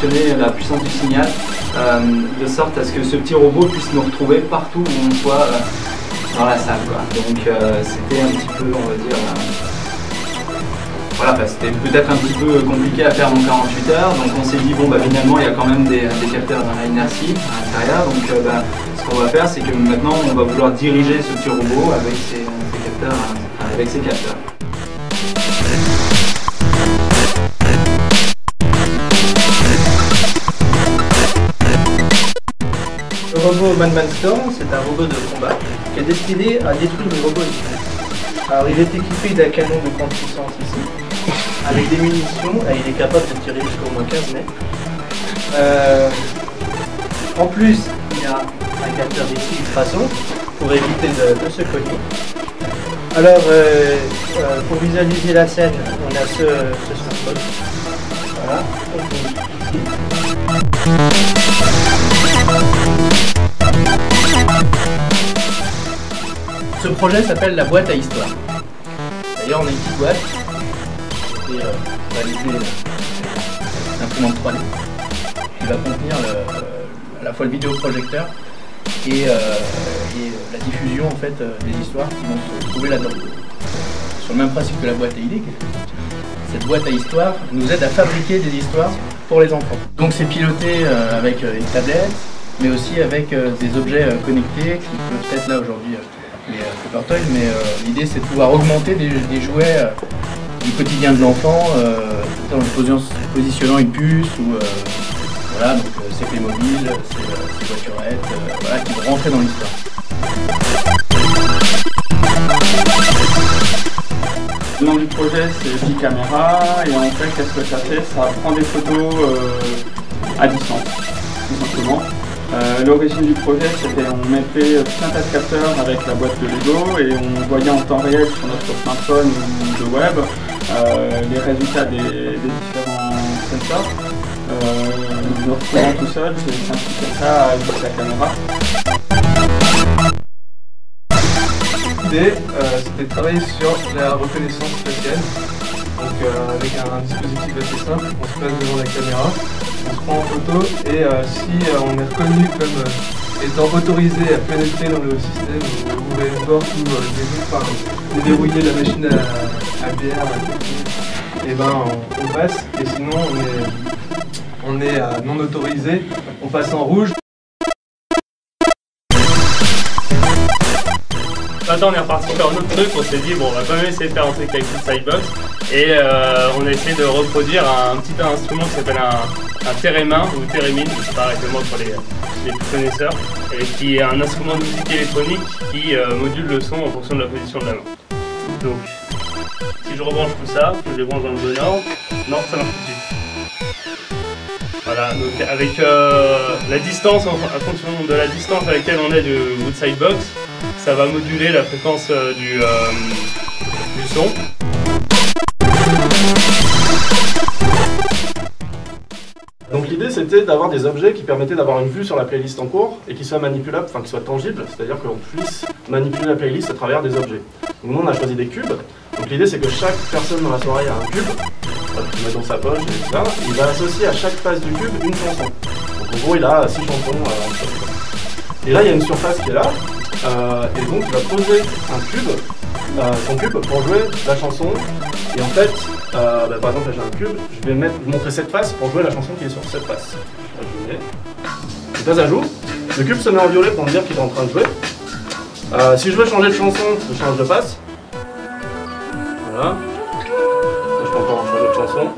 fonctionner la puissance du signal, de sorte à ce que ce petit robot puisse nous retrouver partout où on soit dans la salle, quoi. Donc c'était un petit peu, on va dire, voilà, c'était peut-être un petit peu compliqué à faire en 48 heures, donc on s'est dit bon bah finalement il y a quand même des capteurs dans l'inertie à l'intérieur, donc ce qu'on va faire c'est que maintenant on va vouloir diriger ce petit robot avec ses capteurs, avec ses capteurs. Le robot Madman Storm, c'est un robot de combat qui est destiné à détruire les robots ennemis. Alors il est équipé d'un canon de grande puissance ici, avec des munitions, et il est capable de tirer jusqu'à au moins 15 mètres. En plus, il y a un capteur ici ultrason pour éviter de se cogner. Alors, pour visualiser la scène, on a ce smartphone. Voilà, ici. Ce projet s'appelle la boîte à histoire. D'ailleurs, on a une petite boîte qui est réalisée d'imprimante 3D qui va contenir à la fois le vidéoprojecteur et la diffusion en fait, des histoires qui vont se trouver là-dedans. Sur le même principe que la boîte à idées, cette boîte à histoire nous aide à fabriquer des histoires pour les enfants. Donc c'est piloté avec une tablette, mais aussi avec des objets connectés qui peuvent être là aujourd'hui les Flippertoys, mais l'idée c'est de pouvoir augmenter des jouets du quotidien de l'enfant tout en positionnant une puce ou voilà, donc c'est Playmobil, c'est voiturettes, voilà, qui vont rentrer dans l'histoire. Le nom du projet c'est J-Camera et en fait qu'est-ce que ça fait? Ça prend des photos à distance, tout simplement. L'origine du projet c'était on mettait tout un tas de capteurs avec la boîte de Lego et on voyait en temps réel sur notre smartphone ou de web les résultats des différents sensors. Nous retrouvons tout seul, c'est un petit comme ça avec la caméra. L'idée c'était de travailler sur la reconnaissance faciale, donc avec un dispositif assez simple, on se place devant la caméra, on se prend en photo et si on est reconnu comme étant autorisé à pénétrer dans le système, ouvrir une porte ou déverrouiller la machine à bière, et ben on passe, et sinon on est non autorisé, on passe en rouge. Maintenant on est reparti faire un autre truc, on s'est dit bon on va quand même essayer de faire un truc avec une Sidebox et on a essayé de reproduire un petit instrument qui s'appelle un Theremin ou Theremin, je sais pas exactement pour les connaisseurs, et qui est un instrument de musique électronique qui module le son en fonction de la position de la main. Donc si je rebranche tout ça, je les branche dans le bon ordre, non ça marche tout de suite. Voilà, donc avec la distance, en fonction de la distance à laquelle on est du Sidebox, ça va moduler la fréquence du son. Donc l'idée c'était d'avoir des objets qui permettaient d'avoir une vue sur la playlist en cours et qui soient manipulables, enfin qui soient tangibles, c'est-à-dire qu'on puisse manipuler la playlist à travers des objets. Donc nous on a choisi des cubes, donc l'idée c'est que chaque personne dans la soirée a un cube, qu'il met dans sa poche et tout ça, il va associer à chaque face du cube une chanson. Donc en gros il a 6 chansons. Et là il y a une surface qui est là, et donc il va poser un cube, son cube pour jouer la chanson. Et en fait, par exemple là j'ai un cube, je vais montrer cette face pour jouer la chanson qui est sur cette face. Et là ça joue, le cube se met en violet pour me dire qu'il est en train de jouer. Si je veux changer de chanson, je change de face. Voilà. Je peux encore changer de chanson.